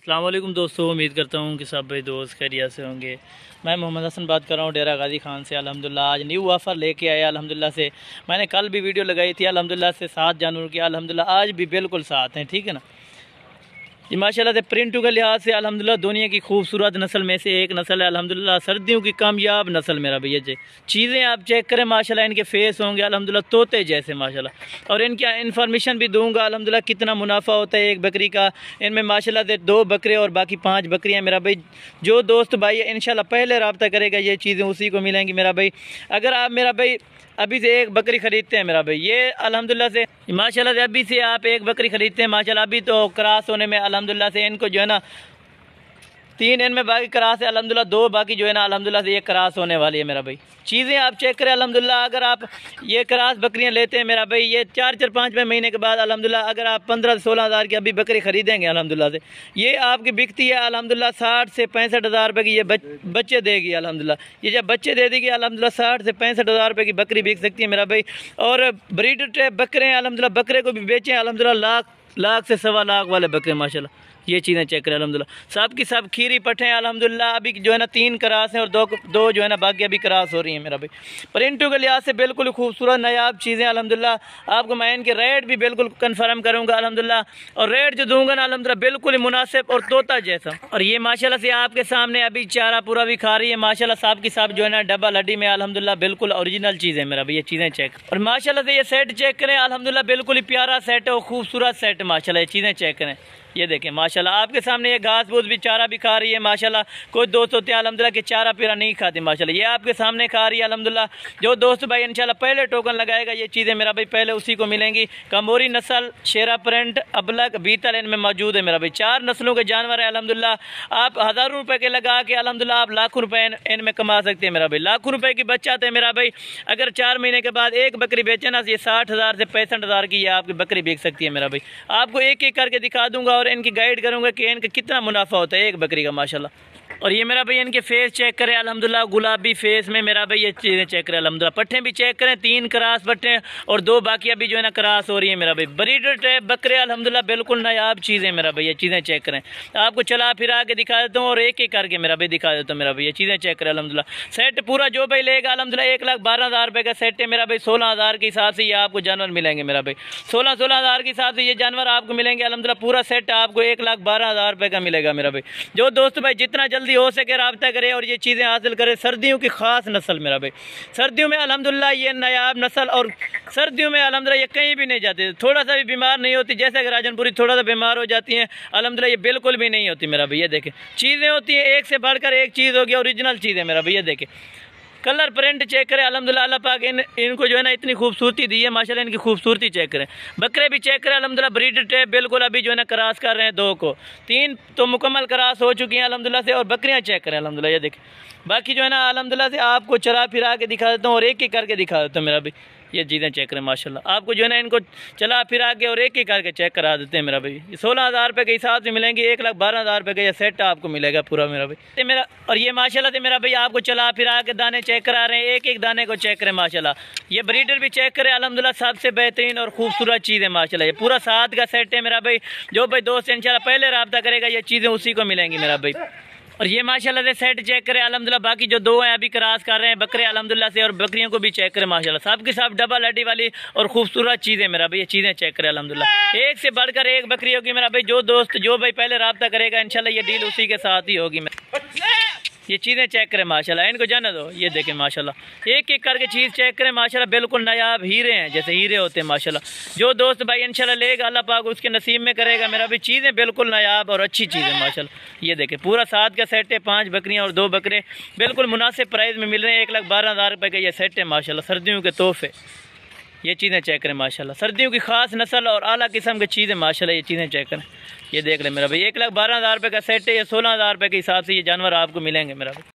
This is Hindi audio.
अस्सलाम वालेकुम दोस्तों, उम्मीद करता हूँ कि सब भाई दोस्त खैरियत से होंगे। मैं मोहम्मद हसन बात कर रहा हूँ डेरा गाजी खान से। अल्हम्दुलिल्लाह आज न्यू ऑफ़र लेके आया अल्हम्दुलिल्लाह से। मैंने कल भी वीडियो लगाई थी अल्हम्दुलिल्लाह से 7 जानवर की। अल्हम्दुलिल्लाह आज भी बिल्कुल साथ हैं, ठीक है ना। ये माशाल्लाह से प्रिंटों के लिहाज से अल्हम्दुलिल्लाह दुनिया की खूबसूरत नस्ल में से एक नस्ल है अल्हम्दुलिल्लाह। सर्दियों की कामयाब नस्ल मेरा भैया जी। चीज़ें आप चेक करें माशाल्लाह, इनके फेस होंगे अल्हम्दुलिल्लाह तोते जैसे माशाल्लाह। और इनकी इन्फॉर्मेशन भी दूंगा अल्हम्दुलिल्लाह कितना मुनाफा होता है एक बकरी का। इनमें माशाल्लाह से 2 बकरे और बाकी 5 बकरियाँ मेरा भाई। जो दोस्त भाई इंशाल्लाह पहले रब्ता करेगा ये चीज़ें उसी को मिलेंगी मेरा भाई। अगर आप मेरा भाई अभी से एक बकरी ख़रीदते हैं मेरा भाई, ये अल्हम्दुलिल्लाह से माशाल्लाह से अभी से आप एक बकरी ख़रीदते हैं माशाल्लाह, अभी तो क्रॉस होने में अल्हम्दुलिल्लाह से इनको जो है ना 3 इनमें बाकी क्रॉस है अल्हम्दुलिल्लाह, 2 बाकी जो है ना अल्हम्दुलिल्लाह से ये क्रॉस होने वाली है मेरा भाई। चीज़ें आप चेक करें अल्हम्दुलिल्लाह। अगर आप ये क्रॉस बकरियां लेते हैं मेरा भाई, ये 4-5 महीने के बाद अल्हम्दुलिल्लाह अगर आप 15-16 हज़ार की अभी बकरी ख़रीदेंगे अल्हम्दुलिल्लाह से, ये आपकी बिकती है अल्हम्दुलिल्लाह 60 से 65 हज़ार रुपये की। ये बच्चे देगी अल्हम्दुलिल्लाह। ये जब बच्चे दे देगी अल्हम्दुलिल्लाह 60 से 65 हज़ार रुपये की बकरी बिक सकती है मेरा भाई। और ब्रीडर टाइप बकरे हैं अल्हम्दुलिल्लाह, बकरे को भी बेचें अल्हम्दुलिल्लाह लाख से 1.25 लाख वाले बकरे माशाल्लाह। ये चीज़ें चेक करें अल्हम्दुलिल्लाह। सब की सब खीरी पट्टे हैं अल्हम्दुलिल्लाह। अभी जो है ना 3 क्रॉस हैं और दो जो है ना बाकी अभी क्रॉस हो रही हैं मेरा भाई। प्रिंटों के लिहाज से बिल्कुल खूबसूरत नायाब चीज़ें अल्हम्दुलिल्लाह। आपको मैं इनके रेट भी बिल्कुल कन्फर्म करूँगा अल्हम्दुलिल्लाह। और रेट जो दूंगा ना अल्हम्दुलिल्लाह बिल्कुल ही मुनासिब और तोता जैसा। और ये माशाल्लाह से आपके सामने अभी चारा पूरा भी खा रही है माशाल्लाह। सब की सब जो है ना डबल हड्डी में अल्हम्दुलिल्लाह बिल्कुल ओरिजिनल चीज़ है मेरा भाई। ये चीज़ें चेक और माशाल्लाह से ये सेट चेक करें अल्हम्दुलिल्लाह बिल्कुल ही प्यारा सेट है और खूबसूरत सेट माशाल्लाह। ये चीज़ें चेक करें, ये देखें माशाल्लाह। आपके सामने ये घास फूस भी चारा भी खा रही है माशाल्लाह। कोई दोस्त होते हैं अल्हम्दुलिल्लाह के चारा पीरा नहीं खाते माशाल्लाह, ये आपके सामने खा रही है अल्हम्दुलिल्लाह। जो दोस्त भाई इंशाल्लाह पहले टोकन लगाएगा ये चीज़ें मेरा भाई पहले उसी को मिलेंगी। कमोरी नस्ल, शेरा प्रिंट, अबलग, बीतल इनमें मौजूद है मेरा भाई। 4 नस्लों के जानवर है अल्हम्दुलिल्लाह। आप हज़ारों रुपये के लगा के अल्हम्दुलिल्लाह आप लाखों रुपये इनमें कमा सकते हैं मेरा भाई। लाखों रुपये की बचत है मेरा भाई। अगर 4 महीने के बाद एक बकरी बेचे ना, ये 60 हज़ार से 65 हज़ार की ये आपकी बकरी बेच सकती है मेरा भाई। आपको एक एक करके दिखा दूंगा और इनकी गाइड करूंगा कि इनका कितना मुनाफा होता है एक बकरी का माशाल्लाह। और ये मेरा भाई इनके फेस चेक करें अल्हम्दुलिल्लाह, गुलाबी फेस में मेरा भाई ये चीज़ें चेक करें अल्हम्दुलिल्लाह। पट्टे भी चेक करें, 3 क्रॉस पट्टे और 2 बाकी अभी जो है ना क्रॉस हो रही है मेरा भाई। ब्रीडर टाइप बकरे अल्हम्दुलिल्लाह बिल्कुल नायाब चीज़ें मेरा भाई। ये चीज़ें चेक करें, आपको चला फिरा के दिखा देता हूँ और एक एक करके मेरा भाई दिखा देता हूँ मेरा भाई। ये चीज़ें चेक करें अल्हम्दुलिल्लाह। सेट पूरा जो भाई लेगा अल्हम्दुलिल्लाह 1,12,000 रुपये का सेट है मेरा भाई। 16 हज़ार के हिसाब से ये आपको जानवर मिलेंगे मेरा भाई। 16 हज़ार के हिसाब से ये जानवर आपको मिलेंगे अल्हम्दुलिल्लाह। पूरा सेट आपको 1,12,000 रुपये का मिलेगा मेरा भाई। जो दोस्त भाई जितना जल्दी हो सके रब्ता करे और ये चीज़ें हासिल करे। सर्दियों की खास नस्ल मेरा भाई। सर्दियों में अल्हम्दुलिल्लाह ये नायाब नस्ल और सर्दियों में अल्हम्दुलिल्लाह ये कहीं भी नहीं जाते, थोड़ा सा भी बीमार नहीं होती। जैसे अगर राजनपुरी थोड़ा सा बीमार हो जाती हैं अल्हम्दुलिल्लाह ये बिल्कुल भी नहीं होती मेरा भाई। ये देखें चीज़ें होती हैं एक से बढ़कर एक चीज़ होगी, ओरिजिनल चीज़ है मेरा भाई। ये देखें कलर प्रिंट चेक करें अल्हम्दुलिल्लाह। अल्लाह पाक इनको जो है ना इतनी खूबसूरती दी है माशाल्लाह। इनकी खूबसूरती चेक करें। बकरे भी चेक करें अल्हम्दुलिल्लाह। ब्रीडर टाइप बिल्कुल अभी जो है ना क्रॉस कर रहे हैं 2 को, 3 तो मुकम्मल क्रॉस हो चुकी हैं अल्हम्दुलिल्लाह से। और बकरियां चेक करें अल्हम्दुलिल्लाह। ये देखें बाकी जो है ना अल्हम्दुलिल्लाह से आपको चला फिरा के दिखा देता हूँ और एक एक करके दिखा देता हूँ मेरा भाई। ये चीज़ें चेक करें माशाल्लाह। आपको जो है ना इनको चला फिरा के और एक एक करके चेक करा देते हैं मेरा भाई। 16 हज़ार रुपये के हिसाब से मिलेंगे, 1,12,000 रुपये का ये सेट आपको मिलेगा पूरा मेरा भाई। मेरा और ये माशाल्लाह से मेरा भाई आपको चला फिरा के दाने चेक करा रहे हैं, एक एक दाने को चेक करें माशाल्लाह। ये ब्रीडर भी चेक करें अल्हम्दुलिल्लाह। सबसे बेहतरीन और खूबसूरत चीज़ है माशाल्लाह। ये पूरा 7 का सेट है मेरा भाई। जो भाई दोस्त इंशाल्लाह पहले रब्ता करेगा ये चीज़ें उसी को मिलेंगी मेरा भाई। और ये माशाल्लाह से सेट चेक करें अल्हम्दुलिल्लाह। बाकी जो 2 हैं अभी क्रॉस कर रहे हैं बकरे अल्हम्दुलिल्लाह से। और बकरियों को भी चेक करें माशाल्लाह। सब की सब डबल हड्डी वाली और खूबसूरत चीज़ें मेरा भाई। ये चीज़ें चेक करें अल्हम्दुलिल्लाह। एक से बढ़कर एक बकरी होगी मेरा भाई। जो दोस्त जो भाई पहले रब्ता करेगा इंशाल्लाह ये डील उसी के साथ ही होगी। ये चीज़ें चेक करें माशाल्लाह। इनको जाने दो, ये देखें माशाल्लाह। एक एक करके चीज़ चेक करें माशाल्लाह। बिल्कुल नायाब हीरे हैं, जैसे हीरे होते हैं माशाल्लाह। जो दोस्त भाई इंशाल्लाह लेगा अल्लाह पाक उसके नसीब में करेगा मेरा भी। चीज़ें बिल्कुल नायाब और अच्छी चीज़ें माशाल्लाह। ये देखें पूरा 7 का सेट है, 5 बकरियाँ और 2 बकरे बिल्कुल मुनासिब प्राइस में मिल रहे हैं। 1,12,000 रुपये का ये सेट है माशाल्लाह। सर्दियों के तोहफे ये चीज़ें चेक करें माशाल्लाह। सर्दियों की खास नस्ल और आला किस्म की चीज़ें माशाल्लाह। ये चीज़ें चेक करें, ये देख लें मेरा भाई। 1,12,000 रुपये का सेट है। ये 16 हज़ार रुपये के हिसाब से ये जानवर आपको मिलेंगे मेरा भाई।